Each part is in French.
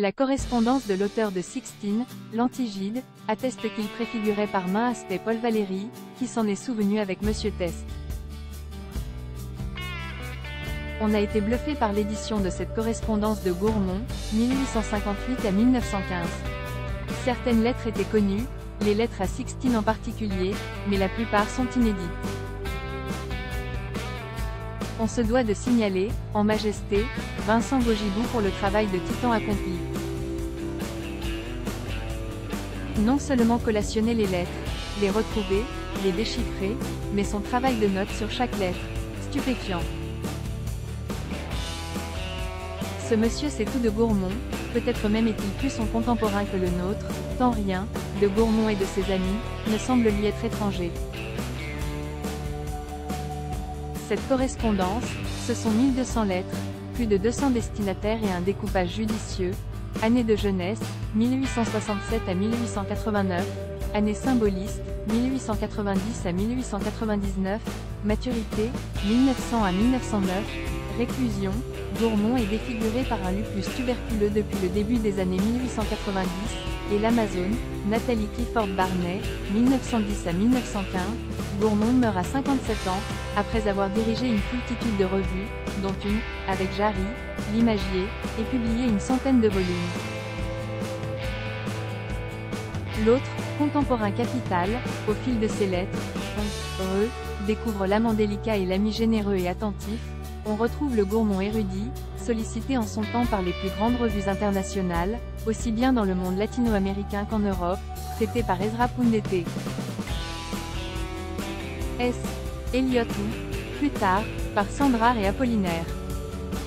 La correspondance de l'auteur de Sixtine, l'Antigide, atteste qu'il préfigurait par main aspect Paul Valéry, qui s'en est souvenu avec Monsieur Teste. On a été bluffé par l'édition de cette correspondance de Gourmont, 1858 à 1915. Certaines lettres étaient connues, les lettres à Sixtine en particulier, mais la plupart sont inédites. On se doit de signaler, en majesté, Vincent Gogibou pour le travail de titan accompli. Non seulement collationner les lettres, les retrouver, les déchiffrer, mais son travail de notes sur chaque lettre, stupéfiant. Ce monsieur sait tout de Gourmont, peut-être même est-il plus son contemporain que le nôtre, tant rien, de Gourmont et de ses amis, ne semble lui être étranger. Cette correspondance, ce sont 1200 lettres, plus de 200 destinataires et un découpage judicieux. Année de jeunesse, 1867 à 1889, année symboliste, 1890 à 1899, maturité, 1900 à 1909, réclusion, Gourmont est défiguré par un lupus tuberculeux depuis le début des années 1890, et l'Amazone, Nathalie Clifford Barney, 1910 à 1915, Gourmont meurt à 57 ans, après avoir dirigé une multitude de revues, dont une, avec Jarry, l'Imagier, et publié une centaine de volumes. L'autre, contemporain capital, au fil de ses lettres, découvre l'amant délicat et l'ami généreux et attentif. On retrouve le Gourmont érudit, sollicité en son temps par les plus grandes revues internationales, aussi bien dans le monde latino-américain qu'en Europe, traité par Ezra Poundete. S. Eliotou, plus tard, par Sandrard et Apollinaire.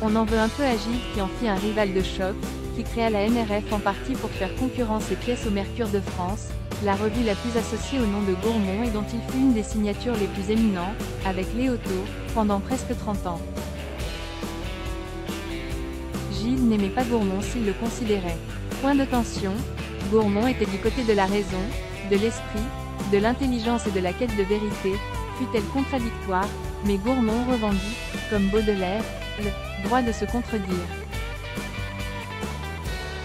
On en veut un peu à Gide qui en fit un rival de choc, qui créa la NRF en partie pour faire concurrence et pièces au Mercure de France, la revue la plus associée au nom de Gourmont et dont il fut une des signatures les plus éminentes, avec Léoto, pendant presque 30 ans. Gide n'aimait pas Gourmont s'il le considérait. Point de tension, Gourmont était du côté de la raison, de l'esprit, de l'intelligence et de la quête de vérité, fut-elle contradictoire, mais Gourmont revendique, comme Baudelaire, le droit de se contredire.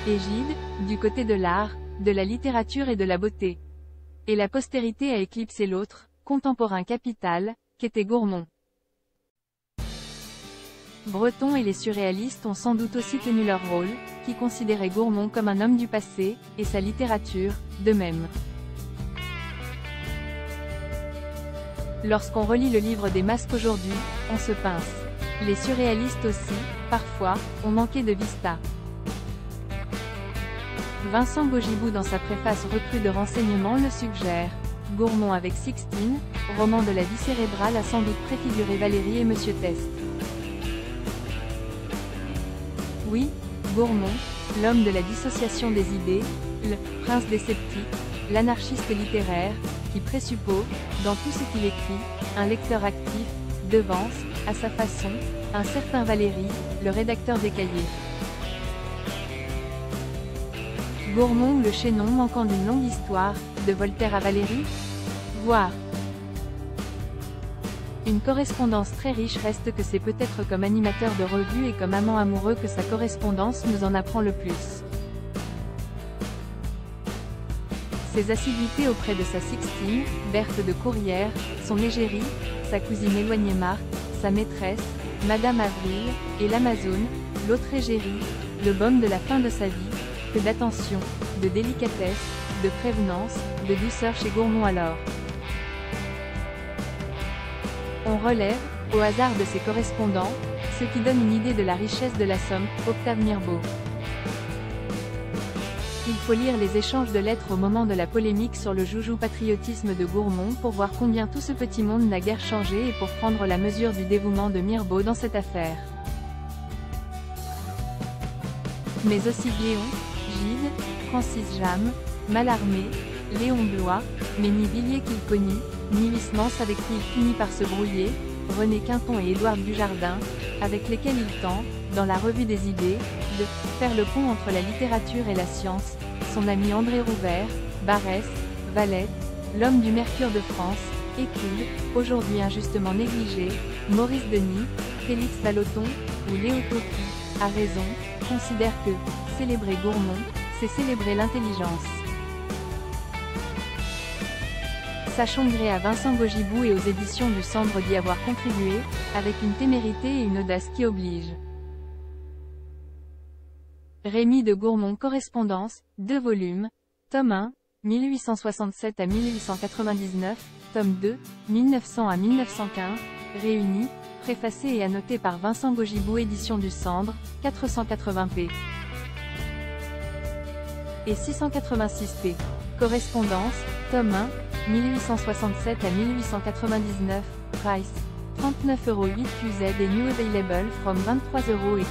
Et Gide, du côté de l'art, de la littérature et de la beauté. Et la postérité a éclipsé l'autre, contemporain capital, qu'était Gourmont. Breton et les surréalistes ont sans doute aussi tenu leur rôle, qui considéraient Gourmont comme un homme du passé, et sa littérature, de même. Lorsqu'on relit le livre des masques aujourd'hui, on se pince. Les surréalistes aussi, parfois, ont manqué de vista. Vincent Gogibou dans sa préface recrue de renseignements le suggère. Gourmont avec Sixtine, roman de la vie cérébrale a sans doute préfiguré Valéry et Monsieur Teste. Oui, Gourmont, l'homme de la dissociation des idées, le prince des sceptiques, l'anarchiste littéraire, qui présuppose, dans tout ce qu'il écrit, un lecteur actif, devance, à sa façon, un certain Valéry, le rédacteur des cahiers. Gourmont ou le chaînon manquant d'une longue histoire, de Voltaire à Valéry? Voir. Une correspondance très riche reste que c'est peut-être comme animateur de revue et comme amant amoureux que sa correspondance nous en apprend le plus. Ses assiduités auprès de sa Sixtine, Berthe de Courrières, son égérie, sa cousine éloignée Marthe, sa maîtresse, Madame Avril, et l'Amazone, l'autre égérie, le baume de la fin de sa vie, que d'attention, de délicatesse, de prévenance, de douceur chez Gourmont alors. On relève, au hasard de ses correspondants, ce qui donne une idée de la richesse de la somme, Octave Mirbeau. Il faut lire les échanges de lettres au moment de la polémique sur le joujou patriotisme de Gourmont pour voir combien tout ce petit monde n'a guère changé et pour prendre la mesure du dévouement de Mirbeau dans cette affaire. Mais aussi Léon, Gide, Francis Jam, Mallarmé, Léon Blois, mais ni Villiers qu'il connut, ni Huysmans avec qui il finit par se brouiller, René Quinton et Édouard Dujardin, avec lesquels il tente, dans la Revue des idées, de faire le pont entre la littérature et la science, son ami André Rouvert, Barrès, Valette, l'homme du Mercure de France, Écoule, aujourd'hui injustement négligé, Maurice Denis, Félix Vallotton, ou Léoto qui, à raison, considère que célébrer Gourmont, c'est célébrer l'intelligence. Sachons gré à Vincent Gogibou et aux éditions du Cendre d'y avoir contribué, avec une témérité et une audace qui obligent. Rémy de Gourmont Correspondance, 2 volumes, tome 1, 1867 à 1899, tome 2, 1900 à 1915, réunis, préfacé et annoté par Vincent Gogibou éditions du Cendre, 480p et 686p. Correspondance, tome 1, 1867 à 1899, price, 39,08 QZ et new available from 23,98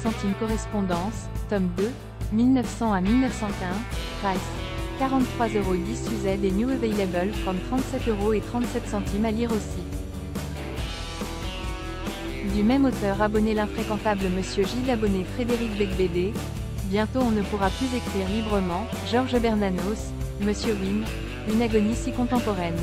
€. Correspondance, tome 2, 1900 à 1915, price, 43,10 UZ et new available from 37,37 € à lire aussi. Du même auteur abonné l'infréquentable Monsieur Gilles abonné Frédéric Becbédé. Bientôt on ne pourra plus écrire librement, Georges Bernanos, Monsieur Wynne, une agonie si contemporaine.